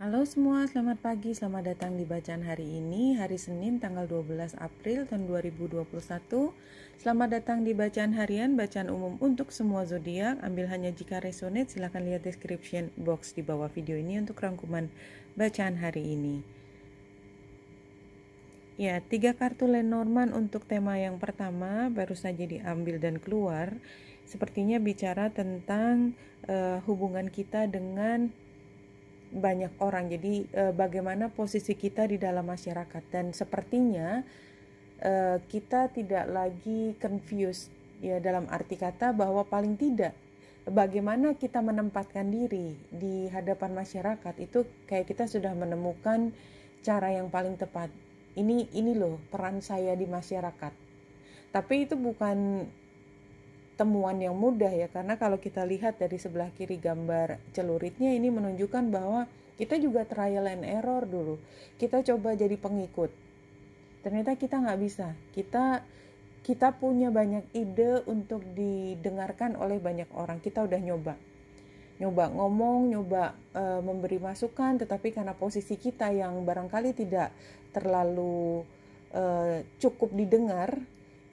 Halo semua, selamat pagi, selamat datang di bacaan hari ini, hari Senin tanggal 12 April tahun 2021. Selamat datang di bacaan harian, bacaan umum untuk semua zodiak. Ambil hanya jika resonate, silahkan lihat description box di bawah video ini untuk rangkuman bacaan hari ini. Ya, 3 kartu Lenormand untuk tema yang pertama baru saja diambil dan keluar. Sepertinya bicara tentang hubungan kita dengan banyak orang. Jadi bagaimana posisi kita di dalam masyarakat, dan sepertinya kita tidak lagi confused, ya, dalam arti kata bahwa paling tidak bagaimana kita menempatkan diri di hadapan masyarakat itu kayak kita sudah menemukan cara yang paling tepat. Ini loh peran saya di masyarakat. Tapi itu bukan temuan yang mudah ya, karena kalau kita lihat dari sebelah kiri gambar celuritnya ini menunjukkan bahwa kita juga trial and error dulu. Kita coba jadi pengikut. Ternyata kita nggak bisa. Kita punya banyak ide untuk didengarkan oleh banyak orang. Kita udah nyoba ngomong, memberi masukan, tetapi karena posisi kita yang barangkali tidak terlalu cukup didengar,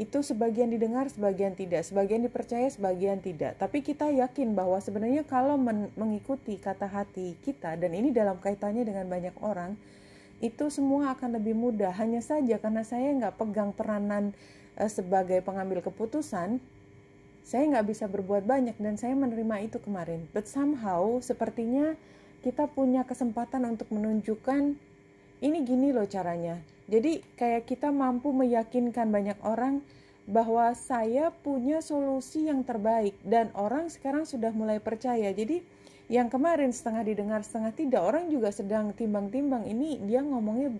itu sebagian didengar, sebagian tidak, sebagian dipercaya, sebagian tidak. Tapi kita yakin bahwa sebenarnya kalau mengikuti kata hati kita, dan ini dalam kaitannya dengan banyak orang, itu semua akan lebih mudah. Hanya saja karena saya nggak pegang peranan sebagai pengambil keputusan, saya nggak bisa berbuat banyak, dan saya menerima itu kemarin. But somehow sepertinya kita punya kesempatan untuk menunjukkan ini gini loh caranya. Jadi kayak kita mampu meyakinkan banyak orang bahwa saya punya solusi yang terbaik, dan orang sekarang sudah mulai percaya. Jadi yang kemarin setengah didengar setengah tidak, orang juga sedang timbang-timbang ini dia ngomongnya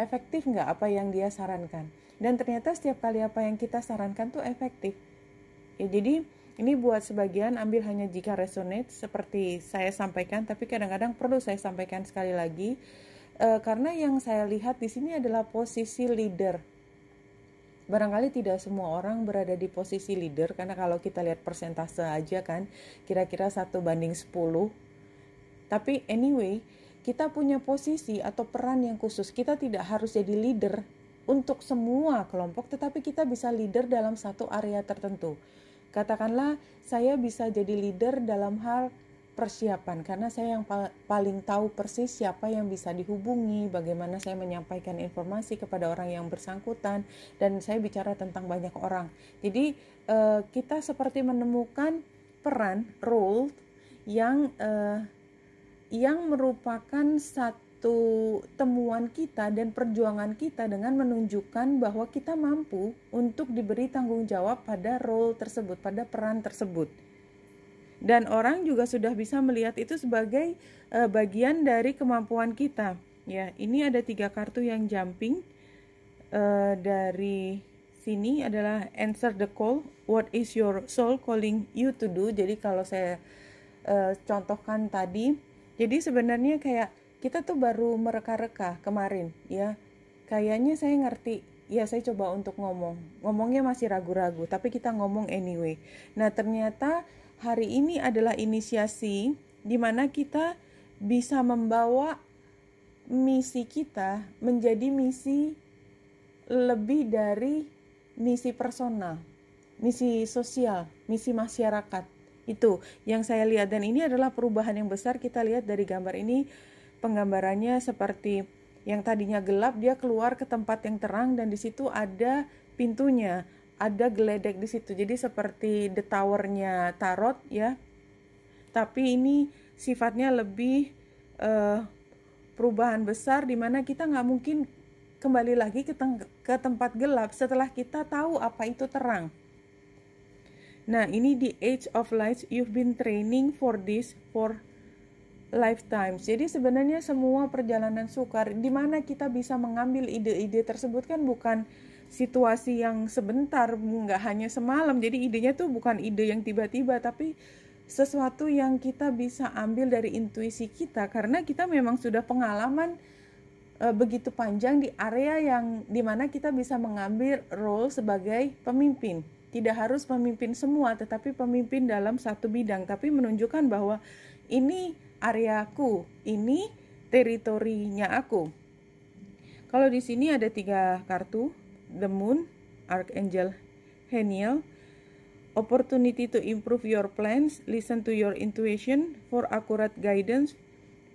efektif nggak apa yang dia sarankan. Dan ternyata setiap kali apa yang kita sarankan tuh efektif. Ya, jadi ini buat sebagian ambil hanya jika resonate seperti saya sampaikan, tapi kadang-kadang perlu saya sampaikan sekali lagi karena yang saya lihat di sini adalah posisi leader. Barangkali tidak semua orang berada di posisi leader, karena kalau kita lihat persentase aja kan kira-kira 1:10. Tapi anyway, kita punya posisi atau peran yang khusus. Kita tidak harus jadi leader untuk semua kelompok, tetapi kita bisa leader dalam satu area tertentu. Katakanlah saya bisa jadi leader dalam hal persiapan, karena saya yang paling tahu persis siapa yang bisa dihubungi, bagaimana saya menyampaikan informasi kepada orang yang bersangkutan, dan saya bicara tentang banyak orang. Jadi kita seperti menemukan peran, role yang merupakan satu temuan kita dan perjuangan kita dengan menunjukkan bahwa kita mampu untuk diberi tanggung jawab pada role tersebut, pada peran tersebut. Dan orang juga sudah bisa melihat itu sebagai bagian dari kemampuan kita. Ya, ini ada 3 kartu yang jumping dari sini adalah answer the call. What is your soul calling you to do? Jadi kalau saya contohkan tadi, jadi sebenarnya kayak kita tuh baru mereka-reka kemarin ya. Kayaknya saya ngerti, ya saya coba untuk ngomongnya masih ragu-ragu, tapi kita ngomong anyway. Nah ternyata hari ini adalah inisiasi di mana kita bisa membawa misi kita menjadi misi lebih dari misi personal, misi sosial, misi masyarakat. Itu yang saya lihat, dan ini adalah perubahan yang besar. Kita lihat dari gambar ini, penggambarannya seperti yang tadinya gelap dia keluar ke tempat yang terang, dan di situ ada pintunya, ada geledek di situ. Jadi seperti the towernya tarot ya. Tapi ini sifatnya lebih perubahan besar, di mana kita nggak mungkin kembali lagi ke tempat gelap setelah kita tahu apa itu terang. Nah, ini di Age of Light, you've been training for this for lifetimes. Jadi sebenarnya semua perjalanan sukar di mana kita bisa mengambil ide-ide tersebut kan bukan situasi yang sebentar, nggak hanya semalam. Jadi idenya tuh bukan ide yang tiba-tiba, tapi sesuatu yang kita bisa ambil dari intuisi kita, karena kita memang sudah pengalaman begitu panjang di area yang dimana kita bisa mengambil role sebagai pemimpin. Tidak harus pemimpin semua, tetapi pemimpin dalam satu bidang, tapi menunjukkan bahwa ini areaku, ini teritorinya aku. Kalau di sini ada 3 kartu, The Moon, Archangel Haniel, opportunity to improve your plans, listen to your intuition for accurate guidance,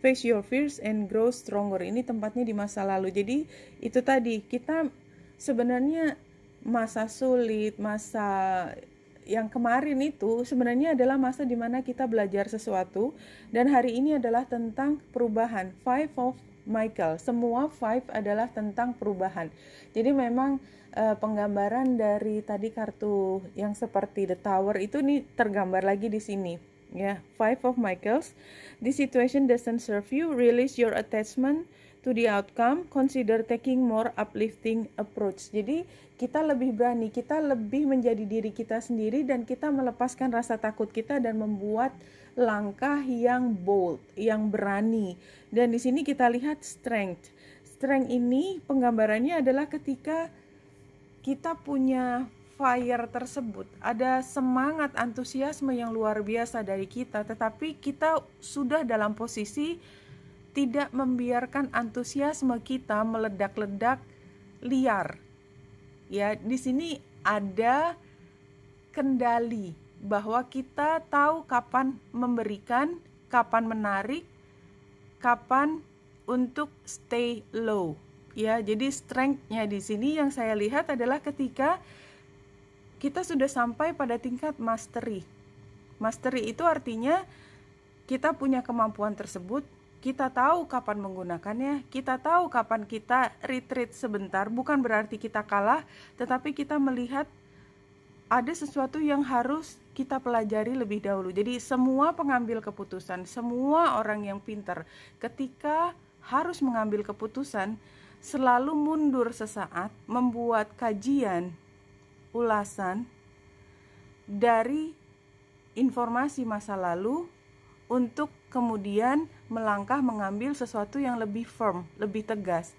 face your fears and grow stronger. Ini tempatnya di masa lalu. Jadi itu tadi, kita sebenarnya masa sulit, masa yang kemarin itu sebenarnya adalah masa dimana kita belajar sesuatu, dan hari ini adalah tentang perubahan. Five of Michael, semua five adalah tentang perubahan. Jadi memang penggambaran dari tadi kartu yang seperti the tower itu nih tergambar lagi di sini ya. Five of Michaels, this situation doesn't serve you, release your attachment to the outcome, consider taking more uplifting approach. Jadi kita lebih berani, kita lebih menjadi diri kita sendiri, dan kita melepaskan rasa takut kita dan membuat langkah yang bold, yang berani. Dan di sini kita lihat strength. Strength ini penggambarannya adalah ketika kita punya fire tersebut, ada semangat antusiasme yang luar biasa dari kita, tetapi kita sudah dalam posisi tidak membiarkan antusiasme kita meledak-ledak liar. Ya, di sini ada kendali bahwa kita tahu kapan memberikan, kapan menarik, kapan untuk stay low. Ya, jadi strength-nya di sini yang saya lihat adalah ketika kita sudah sampai pada tingkat mastery. Mastery itu artinya kita punya kemampuan tersebut, kita tahu kapan menggunakannya, kita tahu kapan kita retreat sebentar, bukan berarti kita kalah, tetapi kita melihat ada sesuatu yang harus kita pelajari lebih dahulu. Jadi semua pengambil keputusan, semua orang yang pintar, ketika harus mengambil keputusan, selalu mundur sesaat, membuat kajian, ulasan dari informasi masa lalu untuk kemudian melangkah mengambil sesuatu yang lebih firm, lebih tegas.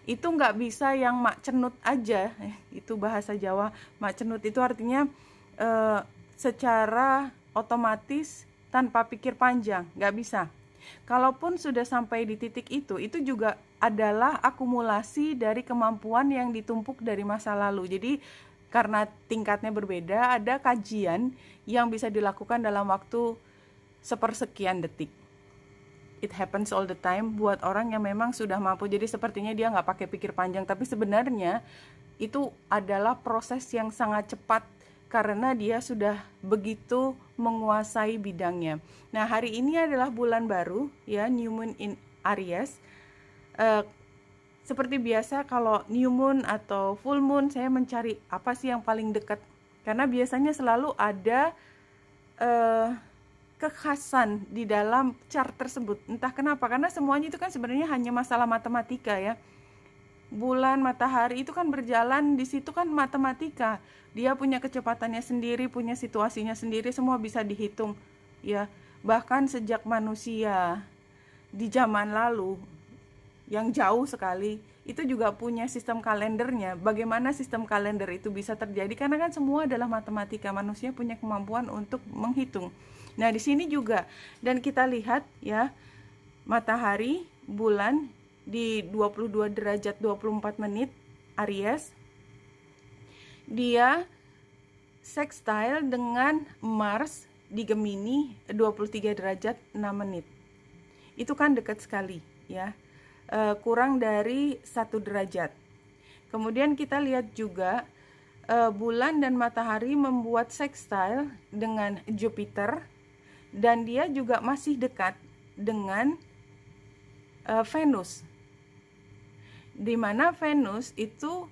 Itu nggak bisa yang mak cenut aja. Itu bahasa Jawa, mak cenut itu artinya secara otomatis tanpa pikir panjang, nggak bisa. Kalaupun sudah sampai di titik itu juga adalah akumulasi dari kemampuan yang ditumpuk dari masa lalu. Jadi karena tingkatnya berbeda, ada kajian yang bisa dilakukan dalam waktu sepersekian detik. It happens all the time buat orang yang memang sudah mampu. Jadi sepertinya dia nggak pakai pikir panjang, tapi sebenarnya itu adalah proses yang sangat cepat karena dia sudah begitu menguasai bidangnya. Nah, hari ini adalah bulan baru ya, New Moon in Aries. Seperti biasa kalau New Moon atau Full Moon, saya mencari apa sih yang paling dekat, karena biasanya selalu ada kekhasan di dalam chart tersebut. Entah kenapa, karena semuanya itu kan sebenarnya hanya masalah matematika ya. Bulan, matahari itu kan berjalan, di situ kan matematika. Dia punya kecepatannya sendiri, punya situasinya sendiri, semua bisa dihitung ya. Bahkan sejak manusia di zaman lalu yang jauh sekali, itu juga punya sistem kalendernya. Bagaimana sistem kalender itu bisa terjadi? Karena kan semua adalah matematika. Manusia punya kemampuan untuk menghitung. Nah, di sini juga, dan kita lihat ya, matahari, bulan di 22 derajat 24 menit Aries, dia sextile dengan Mars di Gemini 23 derajat 6 menit. Itu kan dekat sekali ya, kurang dari 1 derajat. Kemudian kita lihat juga bulan dan matahari membuat sextile dengan Jupiter, dan dia juga masih dekat dengan Venus, di mana Venus itu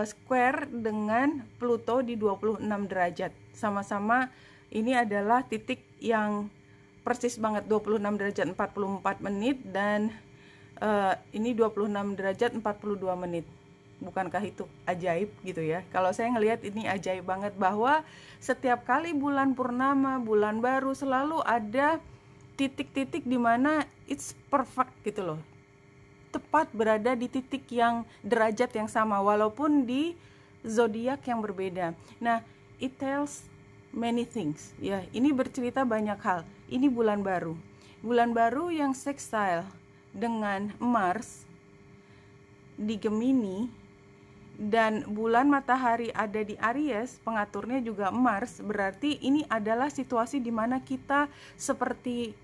square dengan Pluto di 26 derajat. Sama-sama ini adalah titik yang persis banget, 26 derajat 44 menit dan ini 26 derajat 42 menit. Bukankah itu ajaib gitu ya? Kalau saya ngelihat ini ajaib banget, bahwa setiap kali bulan purnama, bulan baru, selalu ada titik-titik di mana it's perfect gitu loh. Tepat berada di titik yang derajat yang sama walaupun di zodiak yang berbeda. Nah, it tells many things ya. Ini bercerita banyak hal. Ini bulan baru. bulan baru yang sextile dengan Mars di Gemini, dan bulan matahari ada di Aries, pengaturnya juga Mars, berarti ini adalah situasi di mana kita seperti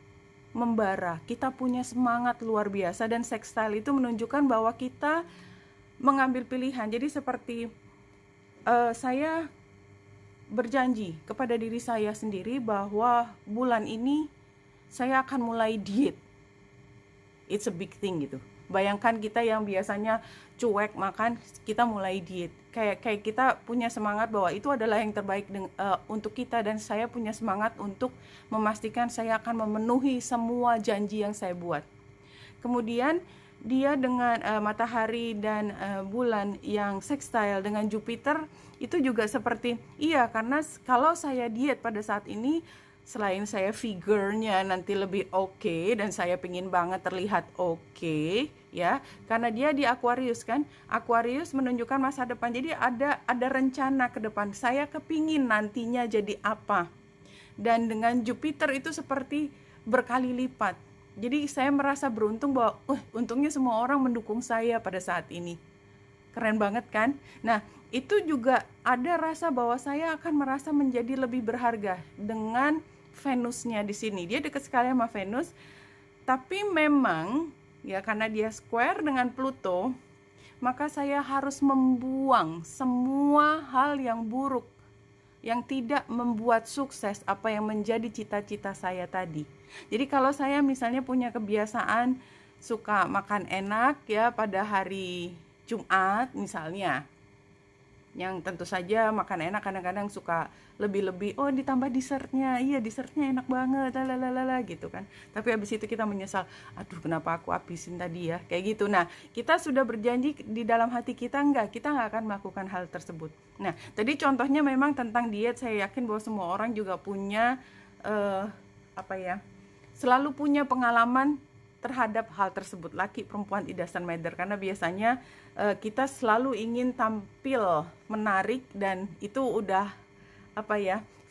membara, kita punya semangat luar biasa, dan sextile itu menunjukkan bahwa kita mengambil pilihan. Jadi seperti saya berjanji kepada diri saya sendiri bahwa bulan ini saya akan mulai diet. It's a big thing gitu. Bayangkan kita yang biasanya cuek makan, kita mulai diet. Kayak kita punya semangat bahwa itu adalah yang terbaik untuk kita, dan saya punya semangat untuk memastikan saya akan memenuhi semua janji yang saya buat. Kemudian dia dengan matahari dan bulan yang sextile dengan Jupiter itu juga seperti karena kalau saya diet pada saat ini, selain saya figurnya nanti lebih oke, dan saya pingin banget terlihat oke, ya, karena dia di Aquarius kan. Aquarius menunjukkan masa depan. Jadi ada rencana ke depan. Saya kepingin nantinya jadi apa. Dan dengan Jupiter itu seperti berkali lipat. Jadi saya merasa beruntung bahwa untungnya semua orang mendukung saya pada saat ini. Keren banget kan? Nah, itu juga ada rasa bahwa saya akan merasa menjadi lebih berharga dengan Venusnya di sini. Dia dekat sekali sama Venus. Tapi memang ya karena dia square dengan Pluto, maka saya harus membuang semua hal yang buruk yang tidak membuat sukses apa yang menjadi cita-cita saya tadi. Jadi kalau saya misalnya punya kebiasaan suka makan enak ya pada hari Jumat misalnya, yang tentu saja makan enak kadang-kadang suka lebih-lebih, ditambah dessertnya, dessertnya enak banget, lalalala gitu kan. Tapi habis itu kita menyesal, aduh kenapa aku habisin tadi ya, kayak gitu. Nah, kita sudah berjanji di dalam hati kita kita nggak akan melakukan hal tersebut. Nah, tadi contohnya memang tentang diet, saya yakin bahwa semua orang juga punya selalu punya pengalaman terhadap hal tersebut. Laki perempuan it doesn't matter, karena biasanya kita selalu ingin tampil menarik, dan itu udah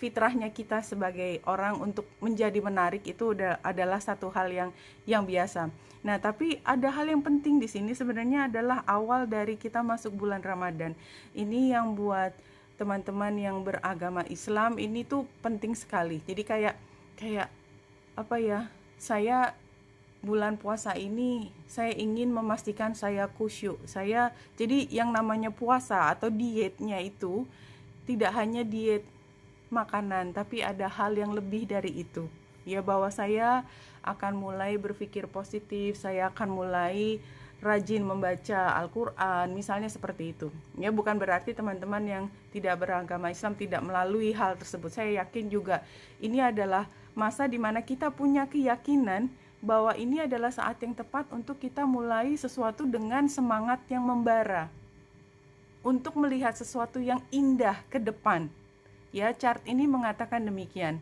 fitrahnya kita sebagai orang untuk menjadi menarik, itu adalah satu hal yang biasa. Nah, tapi ada hal yang penting di sini sebenarnya adalah awal dari kita masuk bulan Ramadan. Ini yang buat teman-teman yang beragama Islam ini tuh penting sekali. Jadi kayak saya bulan puasa ini saya ingin memastikan saya khusyuk. Jadi yang namanya puasa atau dietnya itu tidak hanya diet makanan, tapi ada hal yang lebih dari itu. Ya, bahwa saya akan mulai berpikir positif, saya akan mulai rajin membaca Al-Quran, misalnya seperti itu. Ya, bukan berarti teman-teman yang tidak beragama Islam tidak melalui hal tersebut. Saya yakin juga ini adalah masa di mana kita punya keyakinan bahwa ini adalah saat yang tepat untuk kita mulai sesuatu dengan semangat yang membara, untuk melihat sesuatu yang indah ke depan. Ya, chart ini mengatakan demikian.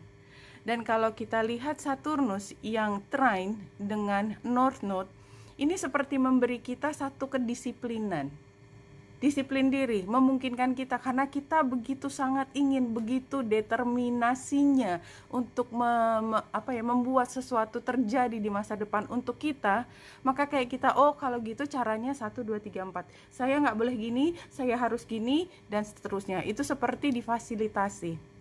Dan kalau kita lihat Saturnus yang trine dengan North Node, ini seperti memberi kita satu kedisiplinan. Disiplin diri memungkinkan kita, karena kita begitu sangat ingin, begitu determinasinya untuk membuat sesuatu terjadi di masa depan untuk kita. Maka kayak kita, kalau gitu caranya 1, 2, 3, 4, saya nggak boleh gini, saya harus gini, dan seterusnya. Itu seperti difasilitasi.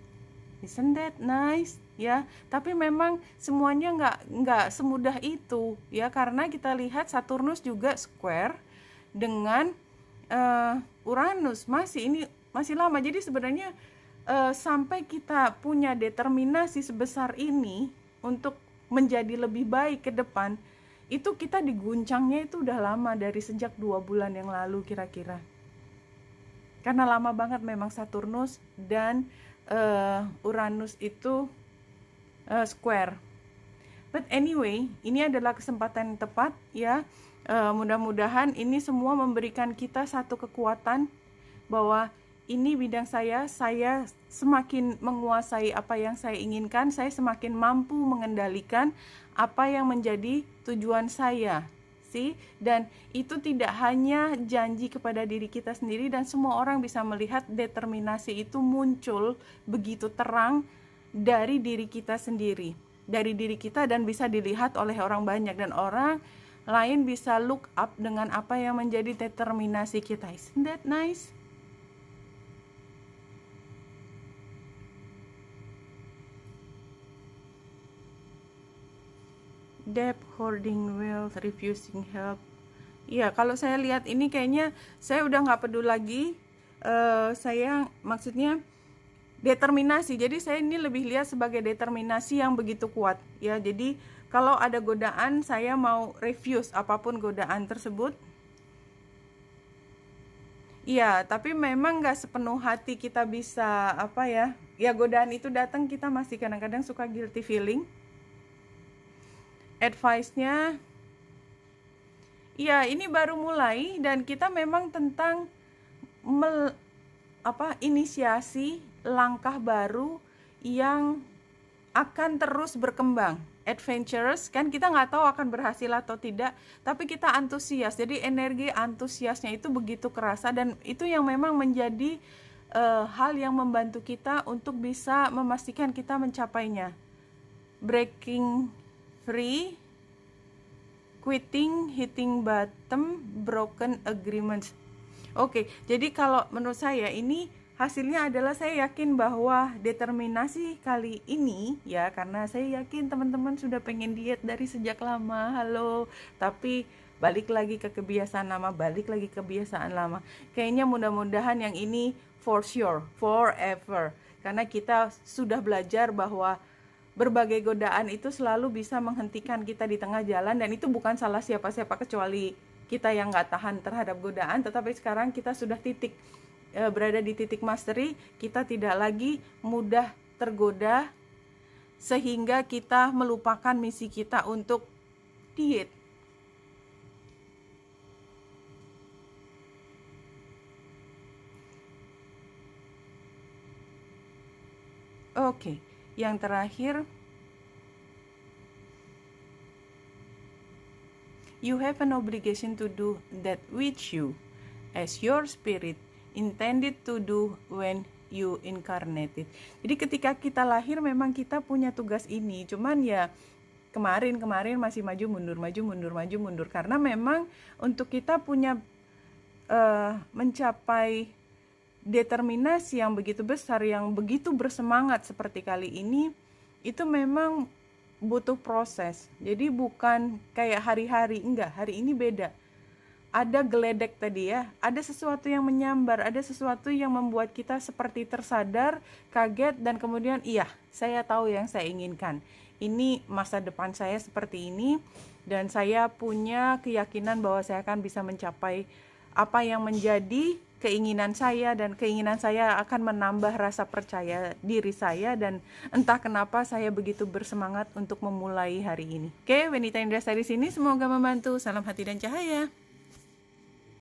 Isn't that nice? Ya, tapi memang semuanya nggak semudah itu ya, karena kita lihat Saturnus juga square dengan Uranus, masih lama. Jadi sebenarnya sampai kita punya determinasi sebesar ini untuk menjadi lebih baik ke depan, itu kita diguncangnya itu udah lama, dari sejak 2 bulan yang lalu kira-kira. Karena lama banget memang Saturnus dan Uranus itu square. But anyway, ini adalah kesempatan yang tepat ya. Mudah-mudahan ini semua memberikan kita satu kekuatan bahwa ini bidang saya semakin menguasai apa yang saya inginkan, saya semakin mampu mengendalikan apa yang menjadi tujuan saya. Dan itu tidak hanya janji kepada diri kita sendiri, dan semua orang bisa melihat determinasi itu muncul begitu terang dari diri kita sendiri. dari diri kita dan bisa dilihat oleh orang banyak, dan orang lain bisa look up dengan apa yang menjadi determinasi kita. Isn't that nice? Debt, hoarding wealth, refusing help. Iya, kalau saya lihat ini kayaknya saya udah nggak peduli lagi. Saya maksudnya determinasi. Jadi saya ini lebih lihat sebagai determinasi yang begitu kuat. Ya, jadi kalau ada godaan, saya mau refuse apapun godaan tersebut. Iya, tapi memang nggak sepenuh hati kita bisa apa ya. Ya, godaan itu datang, kita masih kadang-kadang suka guilty feeling. Advice-nya, ya ini baru mulai dan kita memang tentang inisiasi langkah baru yang akan terus berkembang. Adventurous, kan kita nggak tahu akan berhasil atau tidak, tapi kita antusias. Jadi energi antusiasnya itu begitu kerasa, dan itu yang memang menjadi hal yang membantu kita untuk bisa memastikan kita mencapainya. Breaking free, quitting, hitting bottom, broken agreements. Oke, jadi kalau menurut saya ini hasilnya adalah saya yakin bahwa determinasi kali ini ya, karena saya yakin teman-teman sudah pengen diet dari sejak lama. Halo, tapi balik lagi ke kebiasaan lama, balik lagi ke kebiasaan lama. Kayaknya mudah-mudahan yang ini for sure, forever. Karena kita sudah belajar bahwa berbagai godaan itu selalu bisa menghentikan kita di tengah jalan, dan itu bukan salah siapa-siapa kecuali kita yang nggak tahan terhadap godaan. Tetapi sekarang kita sudah berada di titik mastery, kita tidak lagi mudah tergoda sehingga kita melupakan misi kita untuk diet. Oke. Yang terakhir, you have an obligation to do that which you, as your spirit, intended to do when you incarnated. Jadi ketika kita lahir memang kita punya tugas ini, cuman ya kemarin masih maju mundur, karena memang untuk kita punya mencapai determinasi yang begitu besar, yang begitu bersemangat seperti kali ini, itu memang butuh proses. Jadi bukan kayak hari-hari, enggak, hari ini beda. Ada geledek tadi ya, ada sesuatu yang menyambar, ada sesuatu yang membuat kita seperti tersadar, kaget, dan kemudian iya, saya tahu yang saya inginkan. Ini masa depan saya seperti ini, dan saya punya keyakinan bahwa saya akan bisa mencapai apa yang menjadi keinginan saya, dan keinginan saya akan menambah rasa percaya diri saya, dan entah kenapa saya begitu bersemangat untuk memulai hari ini. Oke, Wenita Indra di sini, semoga membantu. Salam hati dan cahaya.